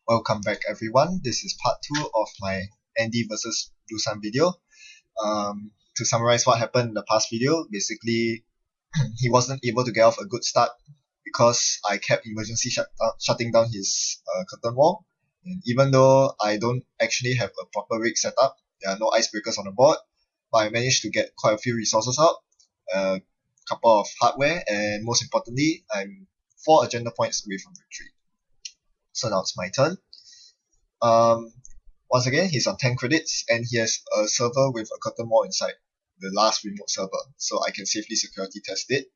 Welcome back everyone. This is part 2 of my Andy versus Blue Sun video. To summarize what happened in the past video, basically he wasn't able to get off a good start because I kept emergency shutting down his curtain wall. And even though I don't actually have a proper rig set up, there are no icebreakers on the board, but I managed to get quite a few resources out, a couple of hardware, and most importantly, I'm 4 agenda points away from victory. So now it's my turn. Once again, he's on 10 credits and he has a server with a curtain wall inside, the last remote server, so I can safely security test it.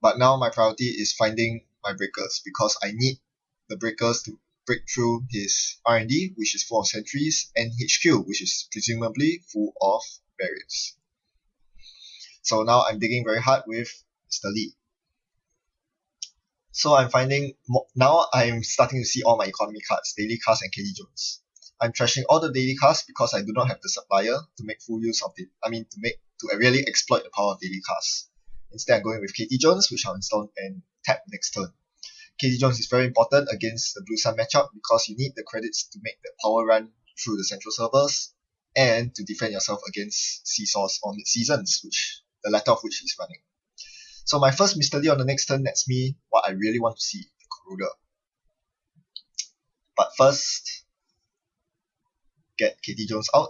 But now my priority is finding my breakers because I need the breakers to break through his R&D, which is full of sentries, and HQ, which is presumably full of barriers. So now I'm digging very hard with Mr. Lee. So I'm finding, now I'm starting to see all my economy cards, daily cards and KD Jones. I'm trashing all the daily cards because I do not have the supplier to make full use of it. To really exploit the power of daily cards. Instead, I'm going with KD Jones, which I'll install and tap next turn. KD Jones is very important against the Blue Sun matchup because you need the credits to make the power run through the central servers and to defend yourself against seesaws or mid-seasons, which the latter of which is running. So my first Mr. Lee on the next turn nets me what I really want to see, the Corroder. But first, get KD Jones out,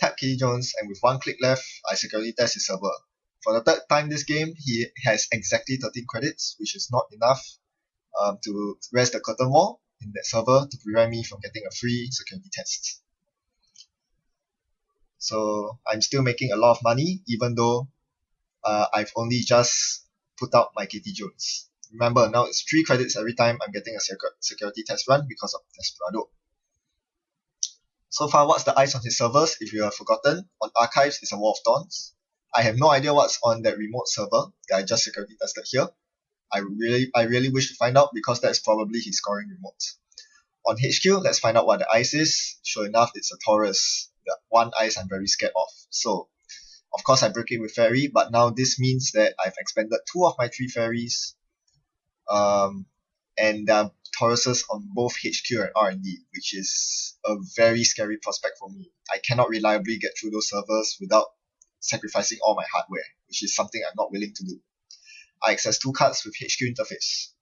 tap KD Jones, and with 1 click left, I security test his server. For the 3rd time this game, he has exactly 13 credits, which is not enough to rest the curtain wall in that server to prevent me from getting a free security test. So I'm still making a lot of money, even though I've only just put out my KD Jones. Remember, now it's 3 credits every time I'm getting a security test run because of Desperado. So far, what's the ice on his servers? If you have forgotten, on Archives is a Wall of Thorns. I have no idea what's on that remote server that I just security tested here. I really wish to find out because that's probably his scoring remote. On HQ, let's find out what the ice is. Sure enough, it's a Taurus, the one ice I'm very scared of. So, of course, I break it with Fairy, but now this means that I've expended 2 of my 3 Fairies. And there are Tauruses on both HQ and R&D, which is a very scary prospect for me. I cannot reliably get through those servers without sacrificing all my hardware, which is something I'm not willing to do. I access 2 cards with HQ interface.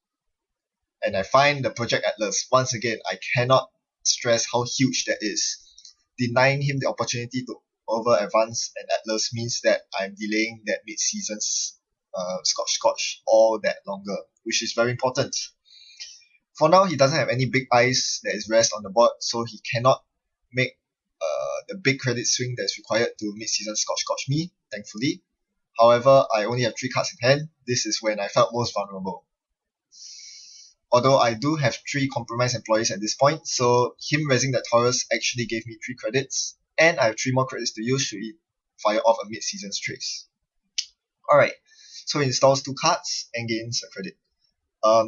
And I find the Project Atlas. Once again, I cannot stress how huge that is. Denying him the opportunity to over-advance an Atlas means that I'm delaying that mid-season's Scotch all that longer, which is very important. For now, he doesn't have any big ice that is rest on the board, so he cannot make the big credit swing that's required to mid-season Scotch me, thankfully. However, I only have 3 cards in hand. This is when I felt most vulnerable. Although I do have 3 compromised employees at this point, so him raising that Taurus actually gave me 3 credits, and I have 3 more credits to use should he fire off a mid-season's trace. Alright, so he installs 2 cards and gains a credit.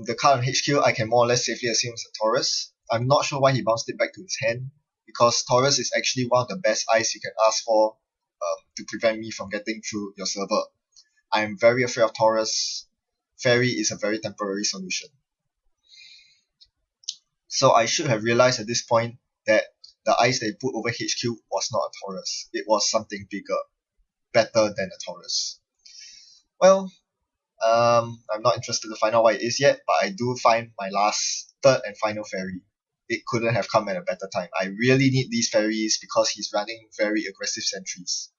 The card on HQ I can more or less safely assume is a Taurus. I'm not sure why he bounced it back to his hand, because Taurus is actually one of the best ice you can ask for to prevent me from getting through your server. I'm very afraid of Taurus. Fairy is a very temporary solution. So I should have realized at this point that the ice they put over HQ was not a Taurus. It was something bigger, better than a Taurus. Well, I'm not interested to find out what it is yet, but I do find my last 3rd and final Fairy. It couldn't have come at a better time. I really need these Fairies because he's running very aggressive sentries.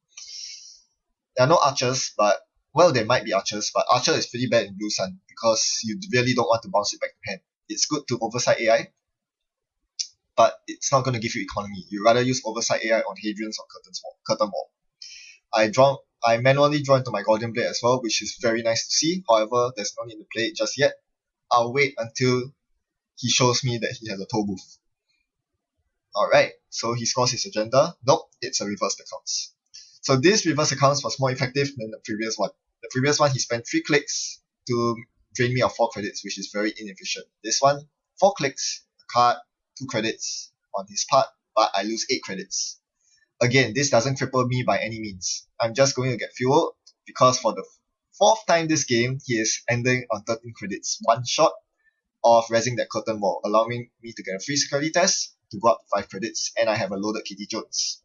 There are no archers, but, well, there might be archers, but archer is pretty bad in Blue Sun because you really don't want to bounce it back to hand. It's good to oversight AI, but it's not going to give you economy. You'd rather use oversight AI on Hadrian's or Curtain Wall. I manually draw into my Guardian Blade as well, which is very nice to see. However, there's no need to play it just yet. I'll wait until he shows me that he has a toll booth. Alright, so he scores his agenda. Nope, it's a reversed accounts. So this reverse accounts was more effective than the previous one. The previous one, he spent 3 clicks to drain me of 4 credits, which is very inefficient. This one, 4 clicks, a card, 2 credits on his part, but I lose 8 credits. Again, this doesn't cripple me by any means. I'm just going to get fueled because for the 4th time this game, he is ending on 13 credits. 1 shot of raising that curtain wall, allowing me to get a free security test to go up to 5 credits, and I have a loaded Katie Jones.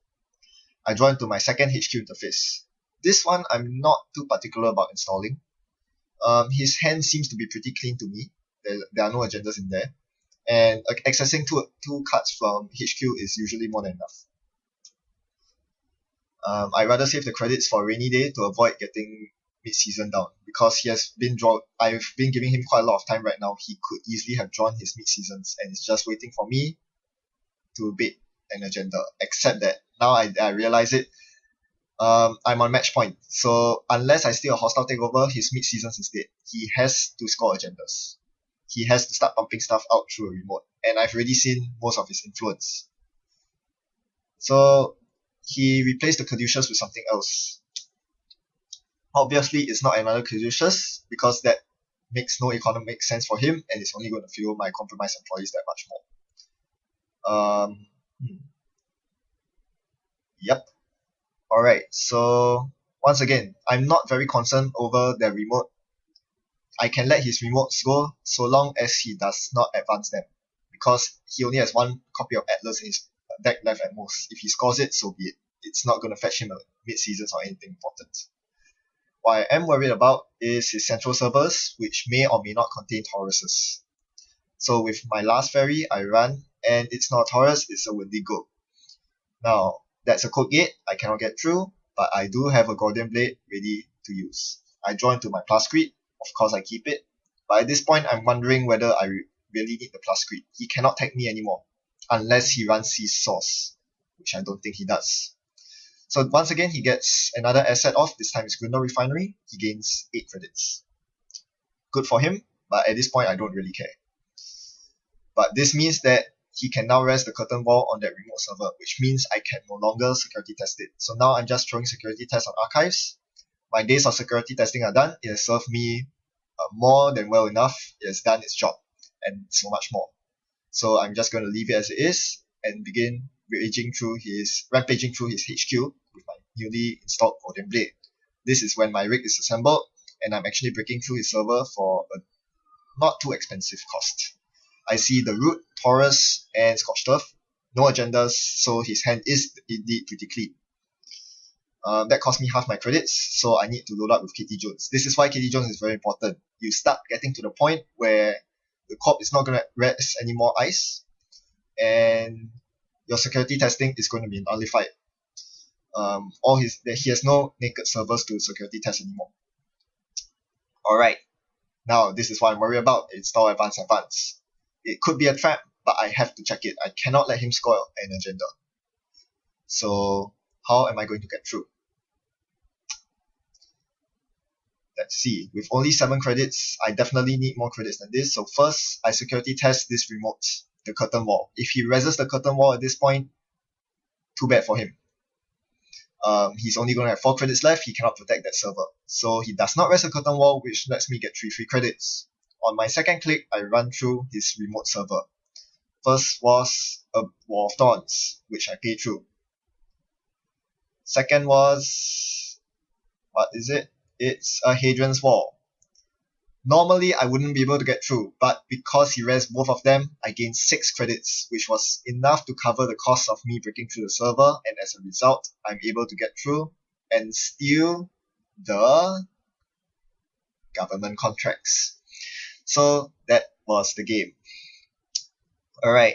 I draw into my second HQ interface. This one I'm not too particular about installing. His hand seems to be pretty clean to me. There are no agendas in there. And accessing two cards from HQ is usually more than enough. I'd rather save the credits for a rainy day to avoid getting mid-season down, because I've been giving him quite a lot of time right now. He could easily have drawn his mid-seasons and is just waiting for me to bait an agenda. Except that now I realize it, I'm on match point. So unless I steal a hostile takeover, his mid-seasons is dead. He has to score agendas. He has to start pumping stuff out through a remote. And I've already seen most of his influence. So he replaced the Caduceus with something else. Obviously, it's not another Caduceus, because that makes no economic sense for him, and it's only going to fuel my compromised employees that much more. Yep. Alright, so once again, I'm not very concerned over their remote. I can let his remotes go so long as he does not advance them, because he only has one copy of Atlas in his deck left at most. If he scores it, so be it. It's not going to fetch him a mid-seasons or anything important. What I am worried about is his central servers, which may or may not contain Tauruses. So with my last ferry, I run, and it's not a Taurus, it's a Wendigo. Now, that's a code gate, I cannot get through, but I do have a Gordian Blade ready to use. I draw into my plus creep, of course I keep it, but at this point I'm wondering whether I really need the plus creep. He cannot tag me anymore, unless he runs his source, which I don't think he does. So once again, he gets another asset off. This time it's Grindel Refinery. He gains 8 credits. Good for him, but at this point I don't really care. But this means that he can now rest the curtain wall on that remote server, which means I can no longer security test it. So now I'm just throwing security tests on archives. My days of security testing are done. It has served me more than well enough. It has done its job, and so much more. So I'm just going to leave it as it is and begin rampaging through his HQ with my newly installed Gordian Blade. This is when my rig is assembled, and I'm actually breaking through his server for a not too expensive cost. I see the Root, Taurus, and Scorched Earth. No agendas, so his hand is indeed pretty clean. That cost me half my credits, so I need to load up with Katie Jones. This is why Katie Jones is very important. You start getting to the point where the corp is not going to rest any more ice, and your security testing is going to be nullified. He has no naked servers to security test anymore. Alright, now this is what I'm worried about. Install advance. It could be a trap, but I have to check it. I cannot let him score an agenda. So how am I going to get through? Let's see. With only 7 credits, I definitely need more credits than this. So first, I security test this remote, the curtain wall. If he resists the curtain wall at this point, too bad for him. He's only going to have 4 credits left. He cannot protect that server. So he does not rest the curtain wall, which lets me get 3 free credits. On my second click, I run through his remote server. First was a Wall of Thorns, which I pay through. Second was... what is it? It's a Hadrian's Wall. Normally, I wouldn't be able to get through, but because he rests both of them, I gained 6 credits, which was enough to cover the cost of me breaking through the server, and as a result, I'm able to get through and steal the government contracts. So that was the game. Alright.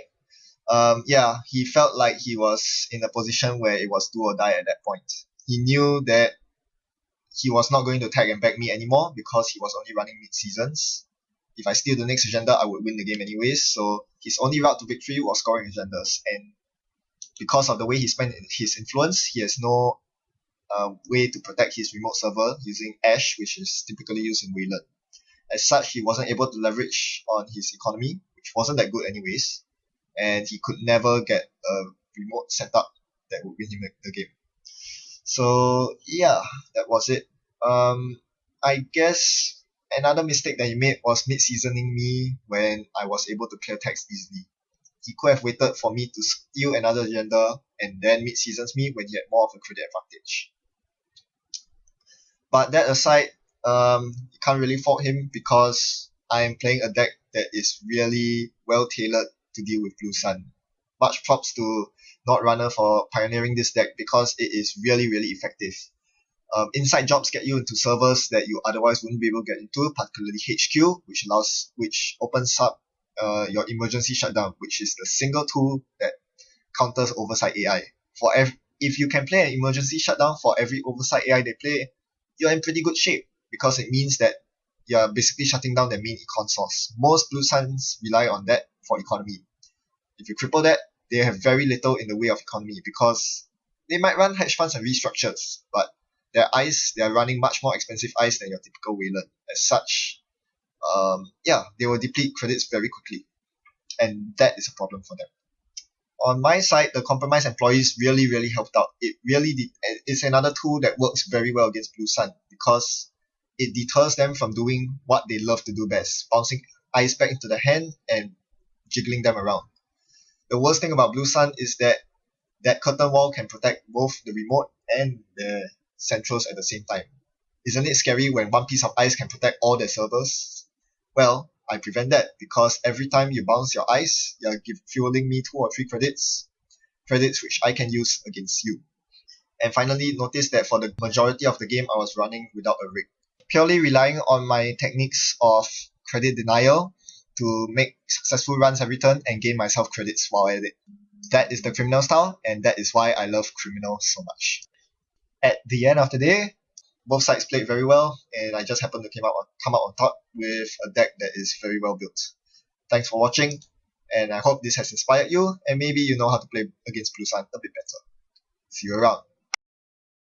Yeah, he felt like he was in a position where it was do or die at that point. He knew that he was not going to tag and back me anymore because he was only running mid-seasons. If I steal the next agenda, I would win the game anyways, so his only route to victory was scoring agendas, and because of the way he spent his influence, he has no way to protect his remote server using Ash, which is typically used in Wayland. As such, he wasn't able to leverage on his economy, which wasn't that good anyways, and he could never get a remote setup that would win him the game. So yeah, that was it. I guess another mistake that he made was mid-seasoning me when I was able to clear text easily. He could have waited for me to steal another agenda and then mid-seasons me when he had more of a credit advantage. But that aside, you can't really fault him because I'm playing a deck that is really well tailored to deal with Blue Sun. Much props to Netrunner for pioneering this deck because it is really, really effective. Inside jobs get you into servers that you otherwise wouldn't be able to get into, particularly HQ, which opens up your emergency shutdown, which is the single tool that counters oversight AI. If you can play an emergency shutdown for every oversight AI they play, you're in pretty good shape because it means that you're basically shutting down their main econ source. Most Blue Suns rely on that for economy. If you cripple that, they have very little in the way of economy because they might run hedge funds and restructures, but they are running much more expensive ICE than your typical Wayland. As such, they will deplete credits very quickly, and that is a problem for them. On my side, the compromised employees really, really helped out. It's another tool that works very well against Blue Sun because it deters them from doing what they love to do best, bouncing ICE back into the hand and jiggling them around. The worst thing about Blue Sun is that curtain wall can protect both the remote and the centrals at the same time. Isn't it scary when one piece of ice can protect all their servers? Well, I prevent that because every time you bounce your ice, you're fueling me 2 or 3 credits which I can use against you. And finally, notice that for the majority of the game, I was running without a rig, purely relying on my techniques of credit denial to make successful runs every turn and gain myself credits while at it. That is the criminal style, and that is why I love criminal so much. At the end of the day, both sides played very well, and I just happened to come out on top with a deck that is very well built. Thanks for watching, and I hope this has inspired you, and maybe you know how to play against Blue Sun a bit better. See you around.